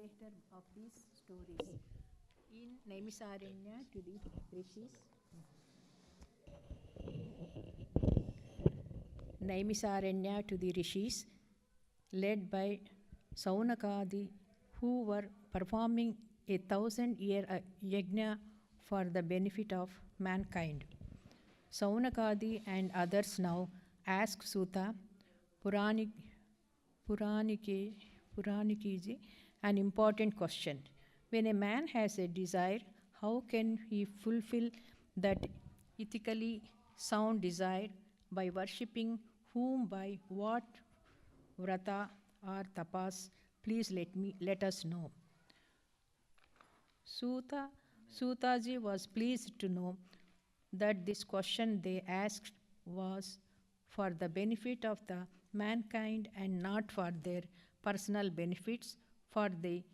narrator of these stories. In Naimisaranya to the rishis, Naimisaranya to the rishis, led by Saunakadi, who were performing a 1,000-year yajna for the benefit of mankind. Saunakadi and others now ask Suta Puranik, Puranike, Puranikiji an important question. When a man has a desire, how can he fulfill that ethically sound desire? By worshipping whom, by what vrata or tapas? Please let us know. Suta Sutaji was pleased to know that this question they asked was for the benefit of the mankind and not for their personal benefits, for they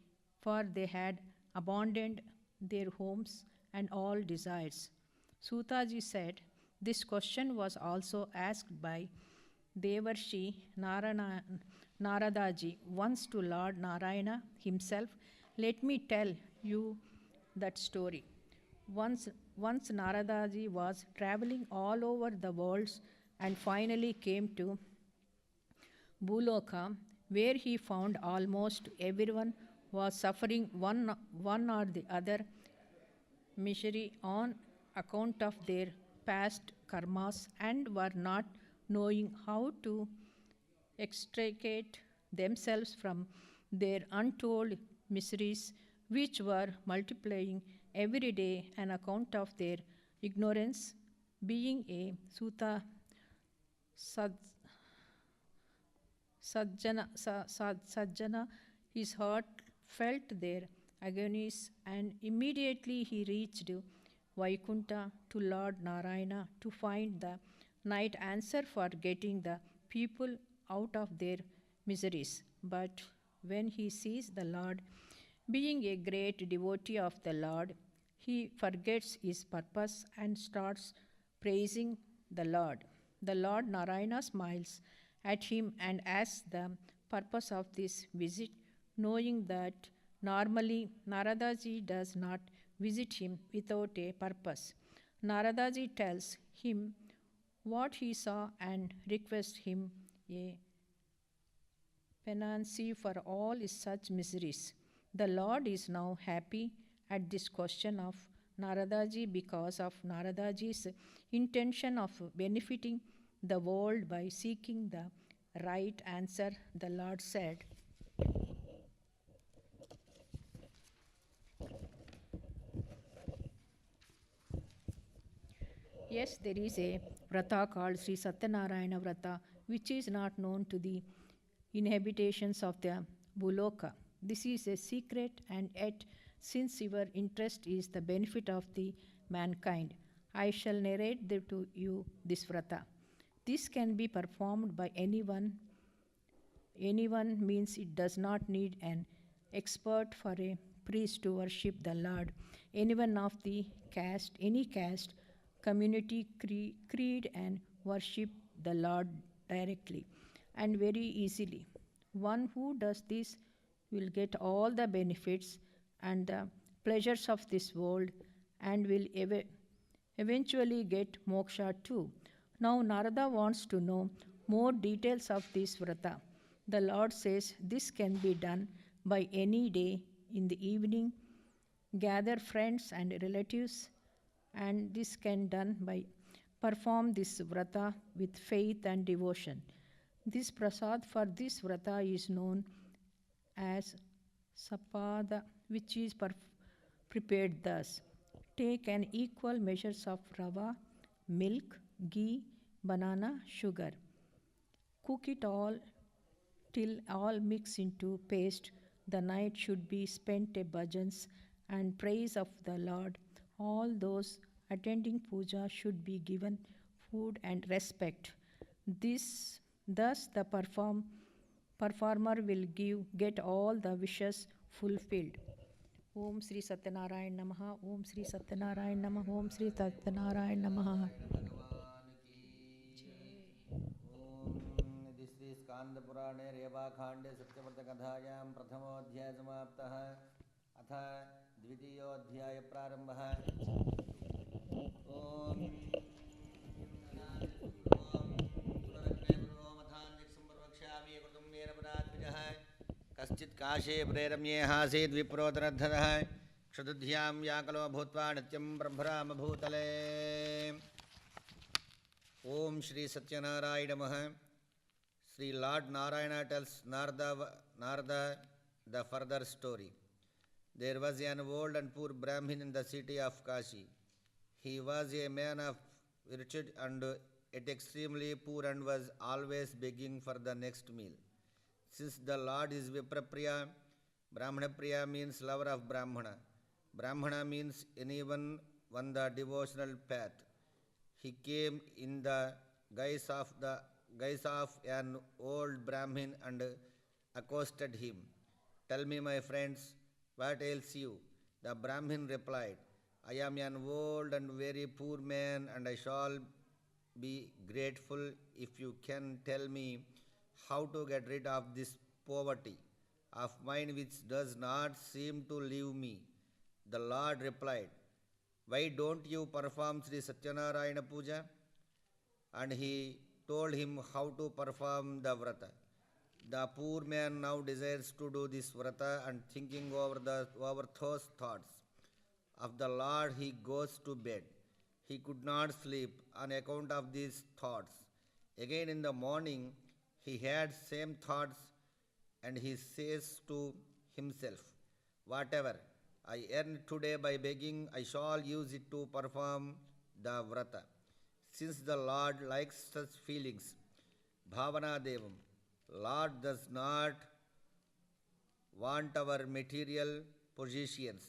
had abandoned their homes and all desires. Sutaji said this question was also asked by Devarshi Naradaji once to Lord Narayana himself. Let me tell you that story. Once Naradaji was traveling all over the world and finally came to Buloka, where he found almost everyone was suffering one or the other misery on account of their past karmas and were not knowing how to extricate themselves from their untold miseries, which were multiplying every day on account of their ignorance. Being a Suta Sajjana, his heart felt their agonies, and immediately he reached Vaikunta to Lord Narayana to find the night answer for getting the people out of their miseries. But when he sees the Lord, being a great devotee of the Lord, he forgets his purpose and starts praising the Lord. The Lord Narayana smiles at him and asks the purpose of this visit, knowing that normally Naradaji does not visit him without a purpose. Naradaji tells him what he saw and requests him a penance for all his such miseries. The Lord is now happy at this question of Naradaji because of Naradaji's intention of benefiting the world by seeking the right answer. The Lord said, yes, there is a vrata called Sri Satyanarayana Vrata, which is not known to the inhabitants of the Buloka. This is a secret, and yet, since your interest is the benefit of the mankind, I shall narrate to you this vrata. This can be performed by anyone. Anyone means it does not need an expert for a priest to worship the Lord. Anyone of the caste, any caste, community, creed, and worship the Lord directly and very easily. One who does this will get all the benefits and the pleasures of this world and will eventually get moksha too. Now Narada wants to know more details of this vrata. The Lord says this can be done by any day in the evening. Gather friends and relatives, and this can done by perform this vrata with faith and devotion. This prasad for this vrata is known as sapada, which is prepared thus. Take an equal measures of rava, milk, ghee, banana, sugar. Cook it all till all mix into paste. The night should be spent a bhajans and praise of the Lord. All those attending puja should be given food and respect. Thus the performer will get all the wishes fulfilled. Om Sri Satyanarayan Namaha, Om Sri Satyanarayan Namaha, Om Sri Satyanarayan Namaha. This is स्कान्दपुराणे रेवाखण्डे सत्यव्रतकथायां प्रथमोऽध्यायः समाप्तः। अथ द्वितीयोऽध्याय प्रारम्भः। कश्चित् काशे प्रेरम्येहासीद् विप्रोतरद्धरः क्षुदुध्यां व्याकलो भूत्वा नित्यं ब्रह्मरामभूतले। ओम श्री सत्यनारायण नमः. Sri Lord Narayana tells Narada the further story. There was an old and poor Brahmin in the city of Kashi. He was a man of virtue and yet extremely poor and was always begging for the next meal. Since the Lord is Viprapriya, Brahmanapriya means lover of Brahmana. Brahmana means anyone on the devotional path. He came in the guise of an old Brahmin and accosted him. Tell me, my friends, what ails you? The Brahmin replied, I am an old and very poor man, and I shall be grateful if you can tell me how to get rid of this poverty of mine which does not seem to leave me. The Lord replied, why don't you perform Sri Satyanarayana Puja? And he told him how to perform the vrata. The poor man now desires to do this vrata, and thinking over those thoughts of the Lord, he goes to bed. He could not sleep on account of these thoughts. Again in the morning, he had same thoughts, and he says to himself, whatever I earn today by begging, I shall use it to perform the vrata. Since the Lord likes such feelings, Bhavana Devam, Lord does not want our material possessions.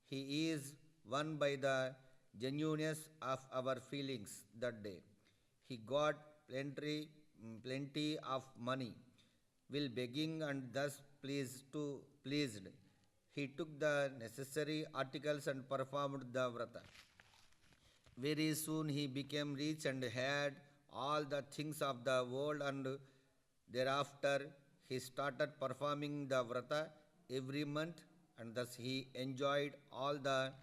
He is won by the genuineness of our feelings that day. He got plenty of money, will begging and thus pleased. He took the necessary articles and performed the vrata. Very soon he became rich and had all the things of the world, and thereafter he started performing the vrata every month, and thus he enjoyed all the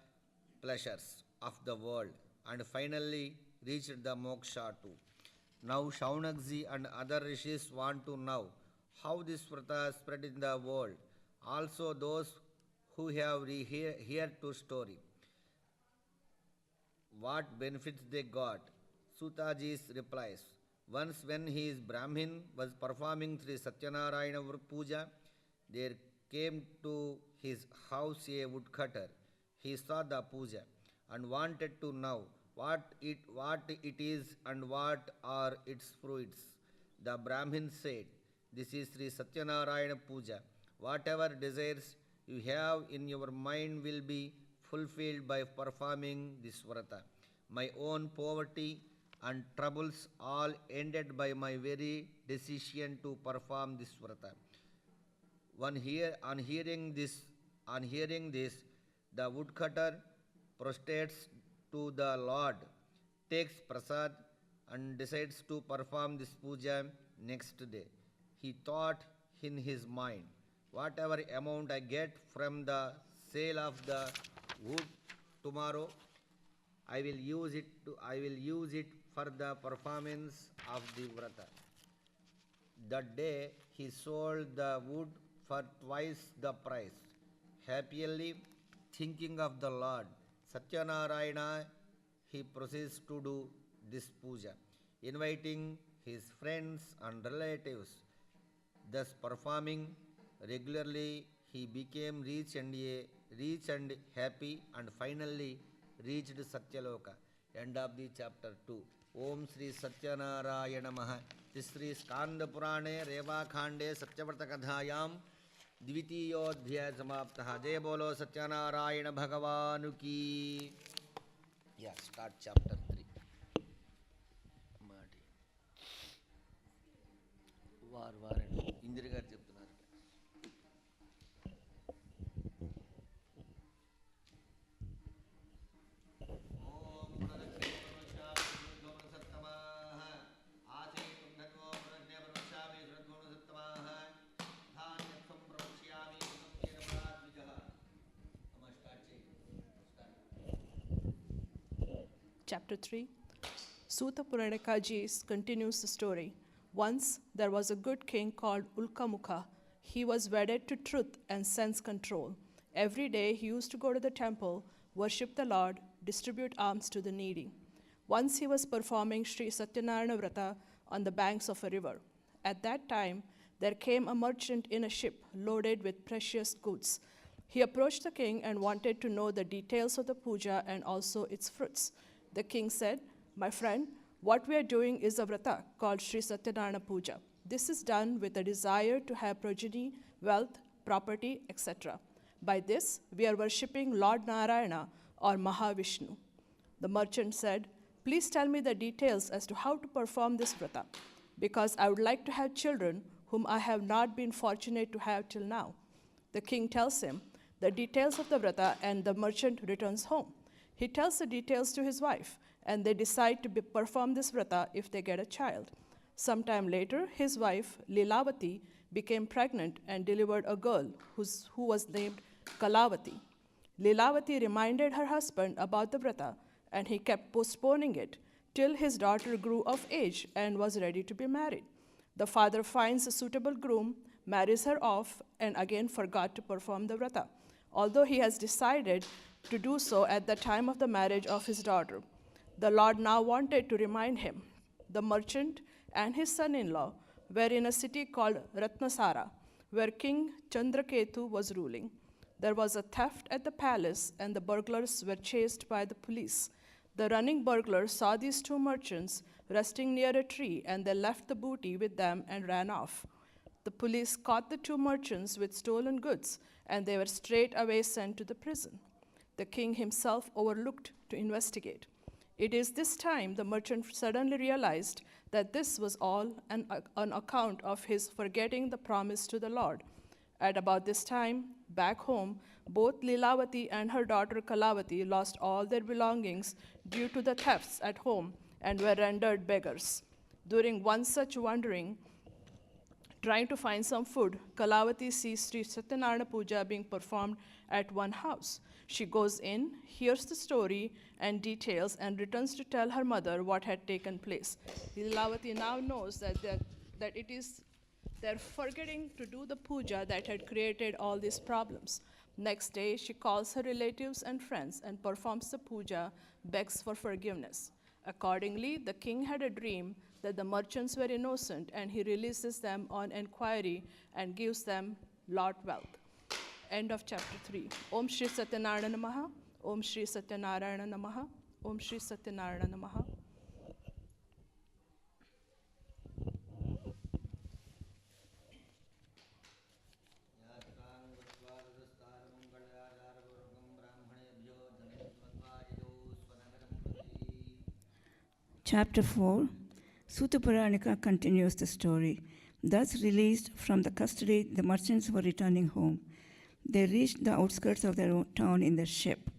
pleasures of the world and finally reached the moksha too. Now Shaunakji and other rishis want to know how this vrata spread in the world. Also those who have heard to story, what benefits they got. Sutaji replies, once when his Brahmin was performing Sri Satyanarayana Puja, there came to his house a woodcutter. He saw the puja and wanted to know what it is and what are its fruits. The Brahmin said, this is Sri Satyanarayana Puja. Whatever desires you have in your mind will be fulfilled by performing this vrata. My own poverty and troubles all ended by my very decision to perform this vrata. On hearing this, the woodcutter prostrates to the Lord, takes prasad, and decides to perform this puja next day. He thought in his mind, whatever amount I get from the sale of the wood tomorrow, I will use it for the performance of the vrata. That day he sold the wood for twice the price. Happily thinking of the Lord Satyanarayana, he proceeds to do this puja, inviting his friends and relatives. Thus performing regularly, he became rich and happy, and finally reached Satyaloka. End of the chapter 2. Om Sri Satyanarayana Namaha. This Sri Skanda Purane Reva Khande Satyavrta Kadhayam Dvitiyodhyaya Samaptaha. Jai Bolo Satyanarayana Bhagavanu Ki. Yeah, start chapter 3. వారండి Indira గారు చెప్తున్నారు. chapter 3. Suta Puranikaji continues the story. Once there was a good king called Ulkamukha. He was wedded to truth and sense control. Every day he used to go to the temple, worship the Lord, distribute alms to the needy. Once he was performing Sri Satyanarayana Vrata on the banks of a river. At that time, there came a merchant in a ship loaded with precious goods. He approached the king and wanted to know the details of the puja and also its fruits. The king said, "My friend, what we are doing is a vrata called Sri Satyanarayana Puja. This is done with a desire to have progeny, wealth, property, etc. By this, we are worshipping Lord Narayana or Mahavishnu." The merchant said, "Please tell me the details as to how to perform this vrata, because I would like to have children whom I have not been fortunate to have till now." The king tells him the details of the vrata, and the merchant returns home. He tells the details to his wife, and they decide to perform this vrata if they get a child. Sometime later, his wife, Lilavati, became pregnant and delivered a girl who was named Kalavati. Lilavati reminded her husband about the vrata, and he kept postponing it till his daughter grew of age and was ready to be married. The father finds a suitable groom, marries her off, and again forgot to perform the vrata, although he has decided to do so at the time of the marriage of his daughter. The Lord now wanted to remind him. The merchant and his son-in-law were in a city called Ratnasara, where King Chandraketu was ruling. There was a theft at the palace, and the burglars were chased by the police. The running burglars saw these two merchants resting near a tree, and they left the booty with them and ran off. The police caught the two merchants with stolen goods, and they were straight away sent to the prison. The king himself overlooked to investigate. It is this time the merchant suddenly realized that this was all on account of his forgetting the promise to the Lord. At about this time, back home, both Lilavati and her daughter Kalavati lost all their belongings due to the thefts at home and were rendered beggars. During one such wandering, trying to find some food, Kalavati sees Sri Satyanarayana Puja being performed at one house. She goes in, hears the story and details, and returns to tell her mother what had taken place. Lilavati now knows that it is their forgetting to do the puja that had created all these problems. Next day, she calls her relatives and friends and performs the puja, begs for forgiveness. Accordingly, the king had a dream that the merchants were innocent, and he releases them on inquiry and gives them lot wealth. End of chapter 3. Om Shri Satyanarayana Namaha. Om Shri Satyanarayana Namaha. Om Shri Satyanarayana Namaha. Chapter 4. Sutta Puranika continues the story. Thus released from the custody, the merchants were returning home. They reached the outskirts of their town in their ship.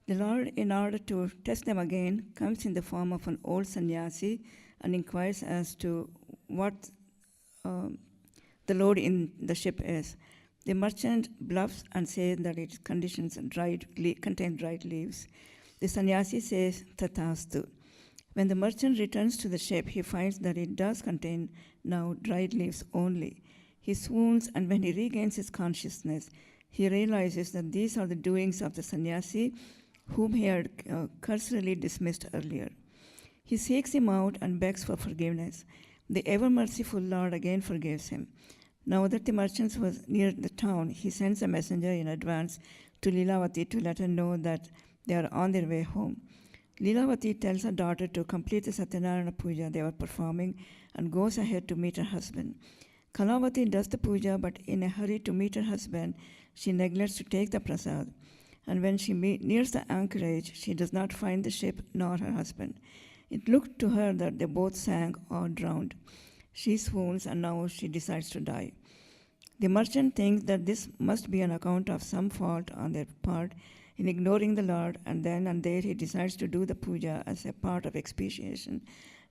The Lord, in order to test them again, comes in the form of an old sannyasi and inquires as to what the load in the ship is. The merchant bluffs and says that it contains dried leaves. The sannyasi says, "Tathastu." When the merchant returns to the ship, he finds that it does contain now dried leaves only. He swoons, and when he regains his consciousness, he realizes that these are the doings of the sannyasi whom he had cursorily dismissed earlier. He seeks him out and begs for forgiveness. The ever-merciful Lord again forgives him. Now that the merchant was near the town, he sends a messenger in advance to Lilavati to let her know that they are on their way home. Lilavati tells her daughter to complete the Satyanarayana Puja they were performing and goes ahead to meet her husband. Kalavati does the puja, but in a hurry to meet her husband, she neglects to take the prasad. And when she nears the anchorage, she does not find the ship nor her husband. It looked to her that they both sank or drowned. She swoons, and now she decides to die. The merchant thinks that this must be on account of some fault on their part in ignoring the Lord, and then and there he decides to do the puja as a part of expiation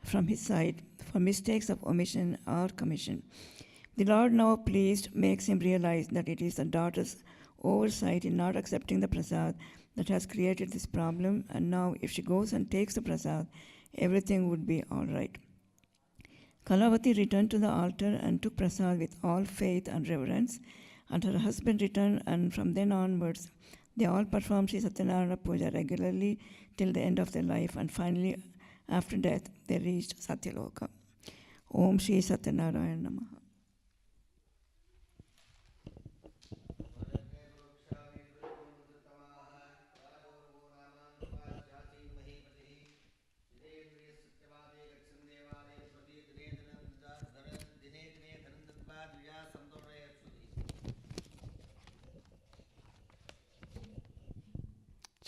from his side for mistakes of omission or commission. The Lord, now pleased, makes him realize that it is the daughter's oversight in not accepting the prasad that has created this problem, and now if she goes and takes the prasad, everything would be all right. Kalavati returned to the altar and took prasad with all faith and reverence, and her husband returned, and from then onwards, they all performed Sri Satyanarayana Puja regularly till the end of their life, and finally, after death, they reached Satyaloka. Om Shri Satyanarayana Namaha.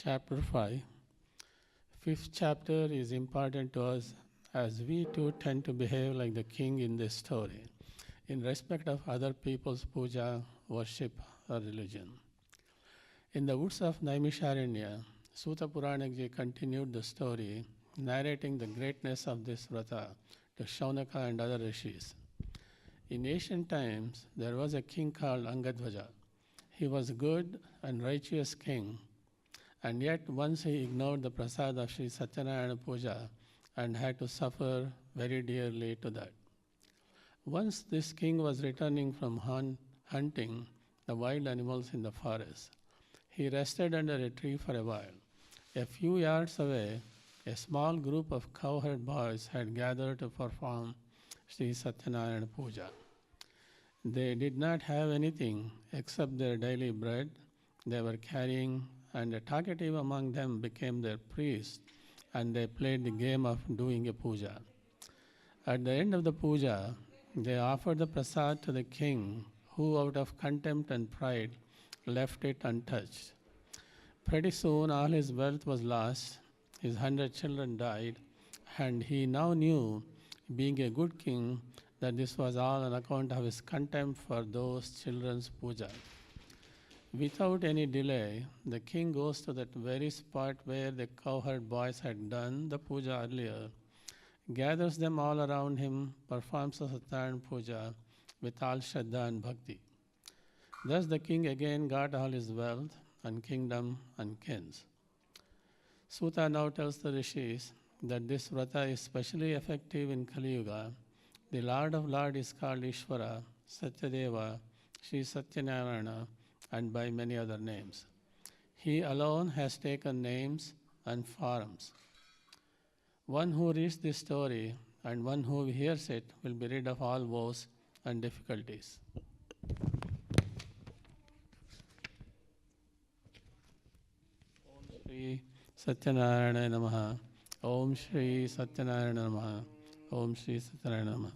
Chapter 5. Fifth chapter is important to us as we too tend to behave like the king in this story in respect of other people's puja, worship, or religion. In the woods of Naimisharanya, Suta Puranakji continued the story, narrating the greatness of this vrata to Shaunaka and other rishis. In ancient times, there was a king called Angadvaja. He was a good and righteous king, and yet once he ignored the prasad of Sri Satyanarayana Puja and had to suffer very dearly to that. Once this king was returning from hunting the wild animals in the forest. He rested under a tree for a while. A few yards away, a small group of cowherd boys had gathered to perform Sri Satyanarayana Puja. They did not have anything except their daily bread they were carrying, and a talkative among them became their priest, and they played the game of doing a puja. At the end of the puja, they offered the prasad to the king, who out of contempt and pride left it untouched. Pretty soon all his wealth was lost, his 100 children died, and he now knew, being a good king, that this was all on account of his contempt for those children's puja. Without any delay, the king goes to that very spot where the cowherd boys had done the puja earlier, gathers them all around him, performs the Satyanarayana Puja with all Shraddha and Bhakti. Thus the king again got all his wealth and kingdom and kins. Suta now tells the rishis that this vrata is specially effective in Kali Yuga. The Lord of Lords is called Ishvara, Satyadeva, Sri Satyanarayana, and by many other names. He alone has taken names and forms. One who reads this story and one who hears it will be rid of all woes and difficulties. Om Shri Satyanarayana Namaha. Om Shri Satyanarayana Namaha. Om Shri Satyanarayana Namaha.